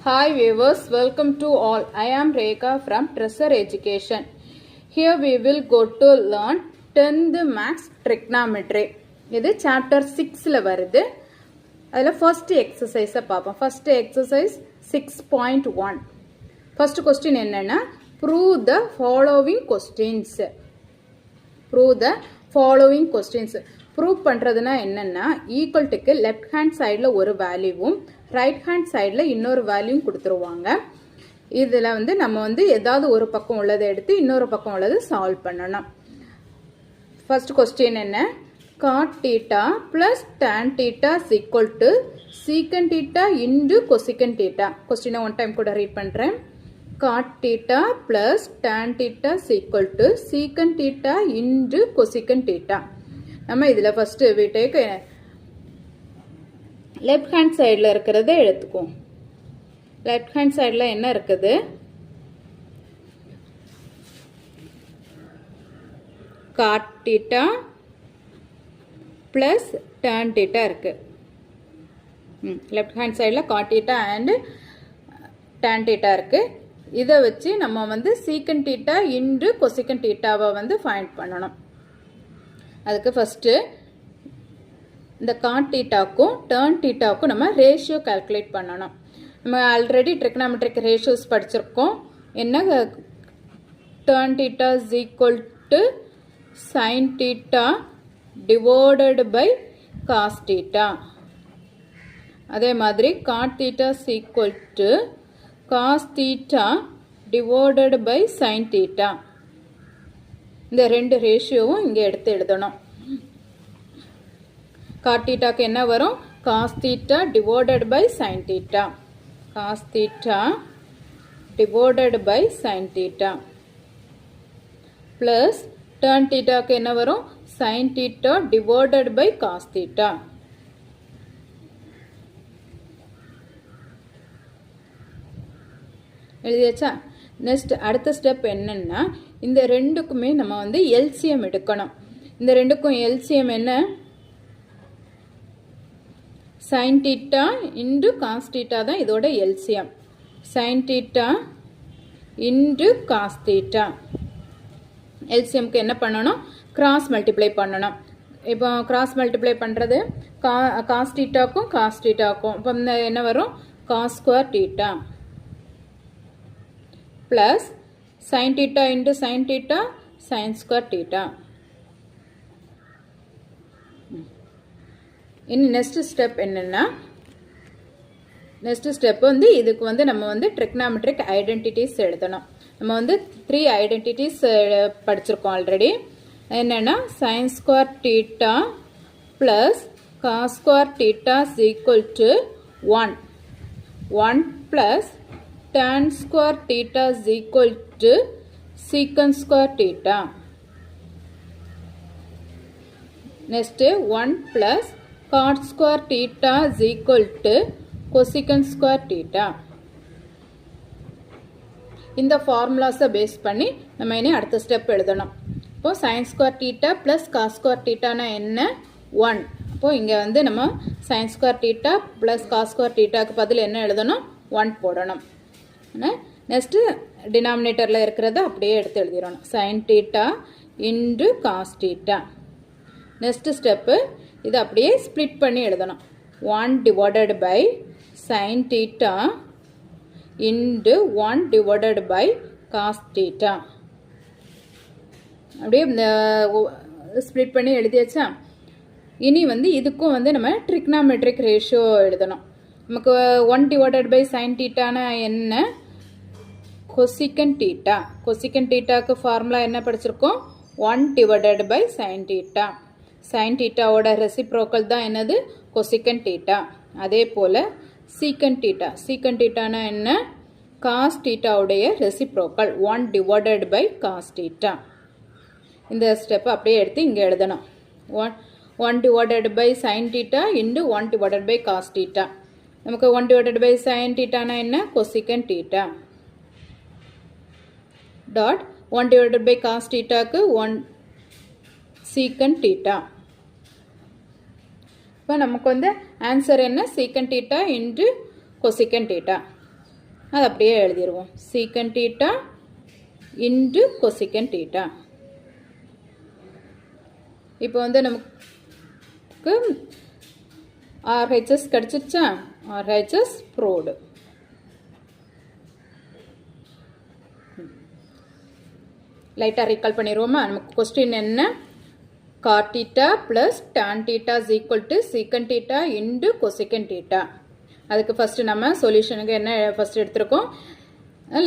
Hi viewers, welcome to all. I am Rekha from Treasure Education. Here we will go to learn 10th Maths Trigonometry. இது chapter 6ல வருது. அதில் first exercise பார்ப்போம். First exercise 6.1. First question என்னன்னா prove the following questions. Prove the following questions. Prove பண்ணுறதுனா என்னென்னா ஈக்குவல்ட்டுக்கு left hand சைடில் ஒரு வேல்யூவும் ரைட் ஹேண்ட் சைடில் இன்னொரு வேல்யூவும் கொடுத்துருவாங்க. இதில் நம்ம ஏதாவது ஒரு பக்கம் உள்ளதை எடுத்து இன்னொரு பக்கம் உள்ளது சால்வ் பண்ணணும். ஃபர்ஸ்ட் கொஸ்டின் என்ன? Cot theta plus tan theta equal to secant theta into cosecant theta. கொஸ்டினை ஒன் டைம் கூட ரீட் பண்ணுறேன். Cot theta plus tan theta equal to secant theta into cosecant theta. நம்ம இதில் ஃபஸ்ட்டு வீட்டுக்கு left hand சைடில் இருக்கிறத எடுத்துக்குவோம். லெஃப்ட் ஹேண்ட் சைடில் என்ன இருக்குது? Cot theta plus tan theta இருக்குது. லெஃப்ட் ஹேண்ட் சைடில் cot theta and tan theta இருக்குது. இதை வச்சு நம்ம சீக்கன் தீட்டா இன்டு கொசிக்கன் தீட்டாவை ஃபைண்ட் பண்ணணும். அதுக்கு ஃபஸ்ட்டு இந்த காட் தீட்டாக்கும் டேர்ன் தீட்டாவுக்கும் நம்ம ரேஷியோ கால்குலேட் பண்ணணும். நம்ம ஆல்ரெடி ட்ரிகனாமெட்ரிக் ரேஷியோஸ் படிச்சிருக்கோம். என்ன? Tan theta is equal to sine theta divided by cos theta. அதே மாதிரி cot theta is equal to cos theta divided by sign theta. இந்த ரெண்டு ரேஷியோவும் இங்கே எடுத்து எழுதணும். காட் தீட்டாக்கு என்ன வரும்? Cos theta divided by sign theta. Cos theta divided by sign theta plus tan தீட்டாக்கு என்ன வரும்? Sin theta divided by cos theta. எழுதியாச்சா? நெக்ஸ்ட் அடுத்த ஸ்டெப் என்னன்னா இந்த ரெண்டுக்குமே நம்ம எல்சிஎம் எடுக்கணும். இந்த ரெண்டுக்கும் எல்சிஎம் என்ன? Sin theta into cos theta தான் இதோட LCM. Sin theta into cos theta. எல்சிஎம்க்கு என்ன பண்ணணும்? கிராஸ் மல்டிப்ளை பண்ணணும். இப்போ கிராஸ் மல்டிப்ளை பண்ணுறது காஸ் தீட்டாக்கும் காஸ் தீட்டாக்கும் இப்போ என்ன வரும்? Cos square theta plus sin theta into sin theta sin square theta. இனி நெக்ஸ்ட் ஸ்டெப் என்னன்னா நெக்ஸ்ட் ஸ்டெப் இதுக்கு நம்ம ட்ரிகனாமெட்ரிக் ஐடென்டிட்டிஸ் எழுதணும். நம்ம 3 ஐடென்டிட்டிஸ் படிச்சிருக்கோம் ஆல்ரெடி. என்னன்னா sin square theta plus cos square theta is equal to 1 plus tan square theta is equal to secant square theta. Next 1 plus cot square theta is equal to cosecant square theta. இந்த ஃபார்முலாஸை base பண்ணி நம்ம இனி அடுத்த step எழுதணும். இப்போ sin square theta plus cos square theta னா என்ன? 1. அப்போ இங்கே நம்ம sin square theta plus cos square thetaக்கு பதில் என்ன எழுதணும்? 1 போடணும். நெக்ஸ்ட்டு டினாமினேட்டரில் இருக்கிறத அப்படியே எடுத்து எழுதிடணும். Sin theta into cos theta. Next step இதை அப்படியே ஸ்ப்ளிட் பண்ணி எழுதணும். 1 divided by sign theta into 1 divided by cos theta. அப்படியே இந்த ஸ்ப்ளிட் பண்ணி எழுதியாச்சா? இனி இதுக்கும் நம்ம ட்ரிகனாமெட்ரிக் ரேஷியோ எழுதணும். நமக்கு 1 டிவைடட் பை சைன் தீட்டானா என்ன? Cosecant theta. கொசிக்கன் தீட்டாக்கு ஃபார்முலா என்ன படிச்சிருக்கோம்? 1 divided by sign theta. Sin தீட்டாவோட ரெசிப்ரோக்கல் தான் என்னது? Cosecant theta. அதே போல் சீக்கன் தீட்டா. சீக்கன் தீட்டானா என்ன? காஸ் தீட்டாவுடைய reciprocal 1 divided by cos theta. இந்த ஸ்டெப்பை அப்படியே எடுத்து இங்கே எழுதணும். 1 divided by sign theta into 1 divided by cos theta. நமக்கு 1 டிவைடட் பை சைன் தீட்டானா என்ன? Cosecant theta dot 1 divided by cos தீட்டாக்கு 1 சீக்கன் தீட்டா. இப்போ நமக்கு ஆன்சர் என்ன? சீக்கன் தீட்டா இன்டு கொசிக்கன் தீட்டா. அது அப்படியே எழுதிடுவோம். சீக்கன் தீட்டா இன்டு கொசிக்கன் தீட்டா. இப்போ வந்து நமக்கு RHS கிடச்சிருச்சா? RHS proved. லைட்டாக ரீகால் பண்ணிடுவோமா? நமக்கு கொஸ்டின் என்ன? cot theta plus tan theta is equal to secant theta into cosecant theta. அதுக்கு ஃபர்ஸ்ட் நம்ம சொல்யூஷனுக்கு என்ன ஃபர்ஸ்ட் எடுத்திருக்கோம்?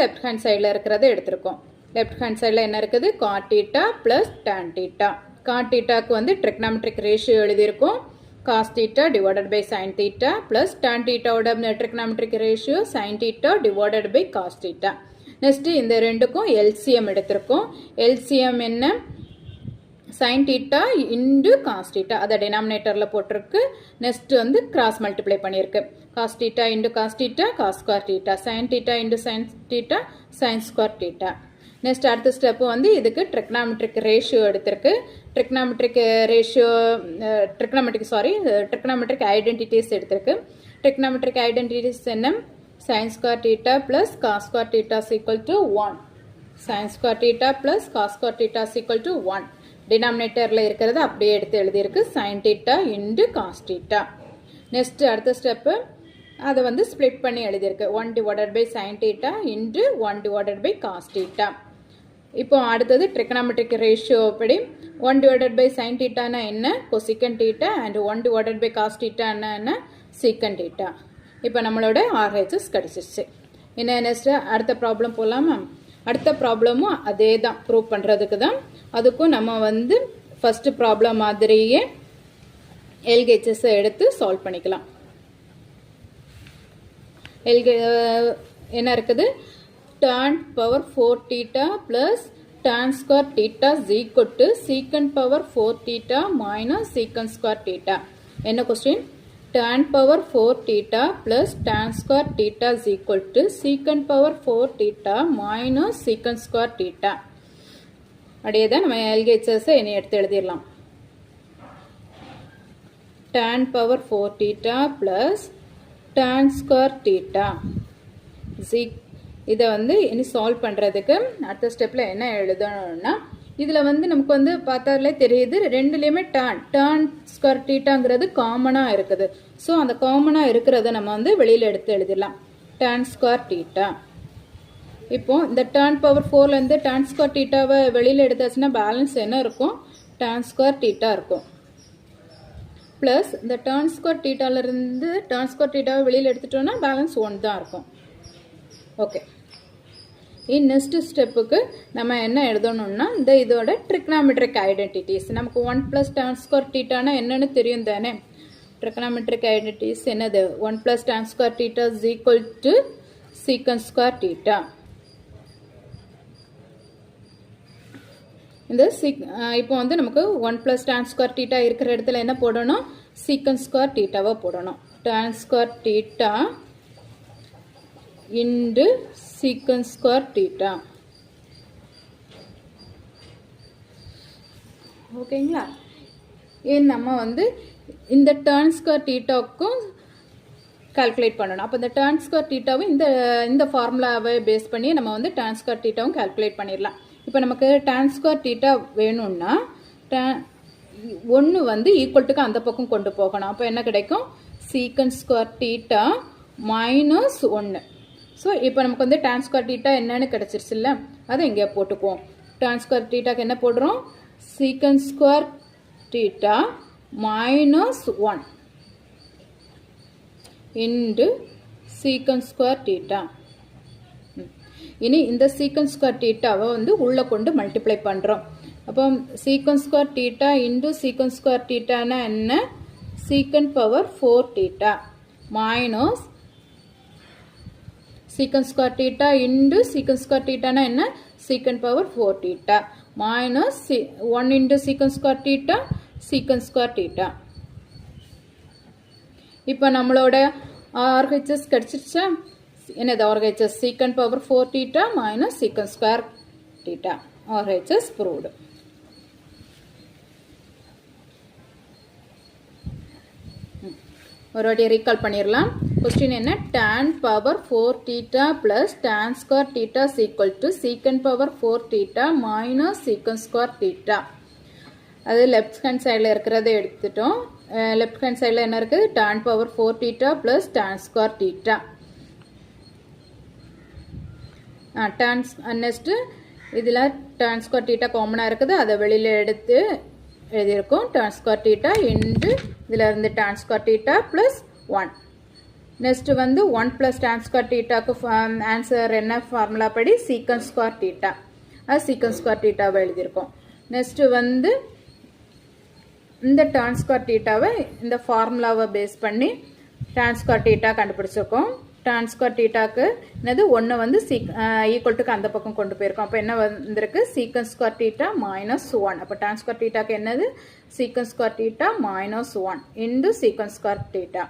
லெஃப்ட் ஹேண்ட் சைடில் இருக்கிறத எடுத்திருக்கோம். லெஃப்ட் ஹேண்ட் சைடில் என்ன இருக்குது? cot theta plus tan theta. cot thetaக்கு வந்து trigonometric ரேஷியோ எழுதியிருக்கோம். cos theta divided by sin theta plus tan theta ஓட trigonometric ratio sin theta divided by cos theta. Next இந்த ரெண்டுக்கும் LCM எடுத்திருக்கோம். LCM என்ன? sin theta into cos theta. அதை denominatorல போட்டிருக்கு. Next வந்து கிராஸ் மல்டிப்ளை பண்ணியிருக்கு. cos theta into cos theta, cos square theta. sin theta into sin theta, sin square theta. Next அடுத்த step வந்து இதுக்கு trigonometric ரேஷியோ எடுத்திருக்கு. trigonometric ஐடென்டிட்டிஸ் எடுத்திருக்கு. trigonometric ஐடென்டிட்டிஸ் என்ன? sin square theta plus cos square theta is equal to 1. sin square theta plus cos square theta is equal to 1. டினாமினேட்டரில் இருக்கிறது அப்படியே எடுத்து எழுதியிருக்கு. sin theta into cos theta. Next அடுத்த step அதை வந்து ஸ்ப்ளிட் பண்ணி எழுதியிருக்கு. 1 divided by sin theta into 1 divided by cos theta. இப்போ அடுத்தது trigonometric ரேஷியோ படி 1 divided by sin theta என்ன? cosecant theta and 1 divided by cos theta என்ன? secant theta. இப்போ நம்மளோட RHS கிடச்சிருச்சு. என்ன நெக்ஸ்ட் அடுத்த ப்ராப்ளம் போகலாமா? அடுத்த ப்ராப்ளமும் அதே தான் ப்ரூவ் பண்ணுறதுக்கு தான். அதுக்கும் நம்ம வந்து ஃபர்ஸ்ட் ப்ராப்ளம் மாதிரியே LHS எடுத்து சால்வ் பண்ணிக்கலாம். என்ன இருக்குது? tan power 4 theta plus tan square theta is equal to secant power 4 theta minus secant square theta. என்ன question? tan power 4 theta plus tan square theta is equal to secant power 4 theta minus secant square theta. அப்படியே தான் நம்ம LHS என்ன எடுத்து எழுதிடலாம். tan power 4 theta plus tan square theta. இதை வந்து இனி சால்வ் பண்ணுறதுக்கு அடுத்த ஸ்டெப்பில் என்ன எழுதணும்னா, இதில் வந்து நமக்கு வந்து பார்த்தாலே தெரியுது ரெண்டுலேயுமே tan ஸ்கொயர் தீட்டாங்கிறது காமனாக இருக்குது. ஸோ அந்த காமனாக இருக்கிறத நம்ம வந்து வெளியில் எடுத்து எழுதிடலாம். tan square theta. இப்போ இந்த tan பவர் 4லேருந்து tan ஸ்கொயர் தீட்டாவை வெளியில் எடுத்தாச்சுன்னா பேலன்ஸ் என்ன இருக்கும்? tan ஸ்கொயர் தீட்டா இருக்கும். ப்ளஸ் இந்த tan ஸ்கொயர் தீட்டாவிலேருந்து tan ஸ்கொயர் தீட்டாவை வெளியில் எடுத்துட்டோம்னா பேலன்ஸ் 1 தான் இருக்கும். ஓகே, நெக்ஸ்ட் ஸ்டெப்புக்கு நம்ம என்ன எழுதணும்னா இதோட trigonometric ஐடென்டிட்டிஸ். நமக்கு 1 plus tan square theta என்னன்னு தெரியும் தானே? trigonometric ஐடென்டிட்டிஸ் என்னது? 1 plus tan square theta is equal to secant square theta. இந்த இப்போ வந்து நமக்கு 1 plus tan square theta இருக்கிற இடத்துல என்ன போடணும்? secant square theta போடணும். tan square theta into secant square theta. ஓகேங்களா? நம்ம வந்து இந்த tan square thetaக்கும் கால்குலேட் பண்ணணும். அப்போ இந்த tan square thetaவும் இந்த ஃபார்முலாவை பேஸ் பண்ணி நம்ம வந்து tan square thetaவும் கால்குலேட் பண்ணிடலாம். இப்போ நமக்கு tan square theta வேணும்னா 1 வந்து ஈக்குவல்ட்டுக்கு அந்த பக்கம் கொண்டு போகணும். அப்போ என்ன கிடைக்கும்? secant square theta minus 1. So இப்போ நமக்கு வந்து tan square theta என்னன்னு கிடச்சிருச்சு இல்லை? அதை இங்கே போட்டுக்குவோம். tan square thetaக்கு என்ன போடுறோம்? secant square theta minus 1 into secant square theta. இனி இந்த secant square thetaவை வந்து உள்ளே கொண்டு மல்டிப்ளை பண்ணுறோம். அப்போ secant square theta into secant square thetaனா என்ன? secant power 4 theta minus secant square theta into secant square theta na enna? secant power 4 theta minus 1 into secant square theta secant square theta. இப்போ நம்மளோட RHS கிடைச்சிருச்சா? என்னது RHS? secant power 4 theta minus secant square theta. RHS proved. ஒரு வாட்டி recall பண்ணிடலாம். Question என்ன, tan power 4 theta plus tan square theta is equal to secant power 4 theta minus secant square theta. அது left hand சைடில் இருக்கிறத எடுத்துட்டோம். Left hand சைடில் என்ன இருக்குது, tan power 4 theta plus tan square theta. Next இதில் tan square theta காமனாக இருக்குது, அதை வெளியில் எடுத்து எழுதியிருக்கோம். tan square theta இன்ட்டு இதில் இருந்து tan square theta plus 1. Next வந்து 1 plus tan square thetaக்கு ஆன்சர் என்ன ஃபார்முலா படி secant square theta. அது secant square thetaவை எழுதியிருக்கோம். நெக்ஸ்ட் வந்து இந்த tan square thetaவை இந்த ஃபார்முலாவை பேஸ் பண்ணி tan square theta கண்டுபிடிச்சிருக்கோம். tan square thetaக்கு என்னது 1 வந்து ஈக்குவல்ட்டுக்கு அந்த பக்கம் கொண்டு போயிருக்கோம். அப்போ என்ன வந்திருக்கு, secant square theta minus 1. அப்போ tan square thetaக்கு என்னது, secant square theta minus 1 into secant square theta.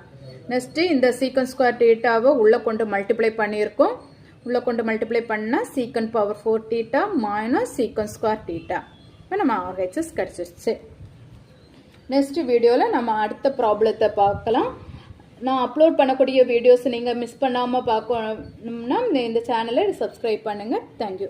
Next இந்த secant square thetaவை உள்ளே கொண்டு மல்டிப்ளை பண்ணியிருக்கோம். உள்ளே கொண்டு மல்டிப்ளை பண்ணால் secant power 4 theta minus secant square theta. இப்போ நம்ம RHS கிடச்சிருச்சு. நெக்ஸ்ட் வீடியோவில் நம்ம அடுத்த ப்ராப்ளத்தை பார்க்கலாம். நான் அப்லோட் பண்ணக்கூடிய வீடியோஸ் நீங்கள் மிஸ் பண்ணாமல் பார்க்கணும்னா இந்த சேனலை சப்ஸ்கிரைப் பண்ணுங்கள். தேங்க்யூ.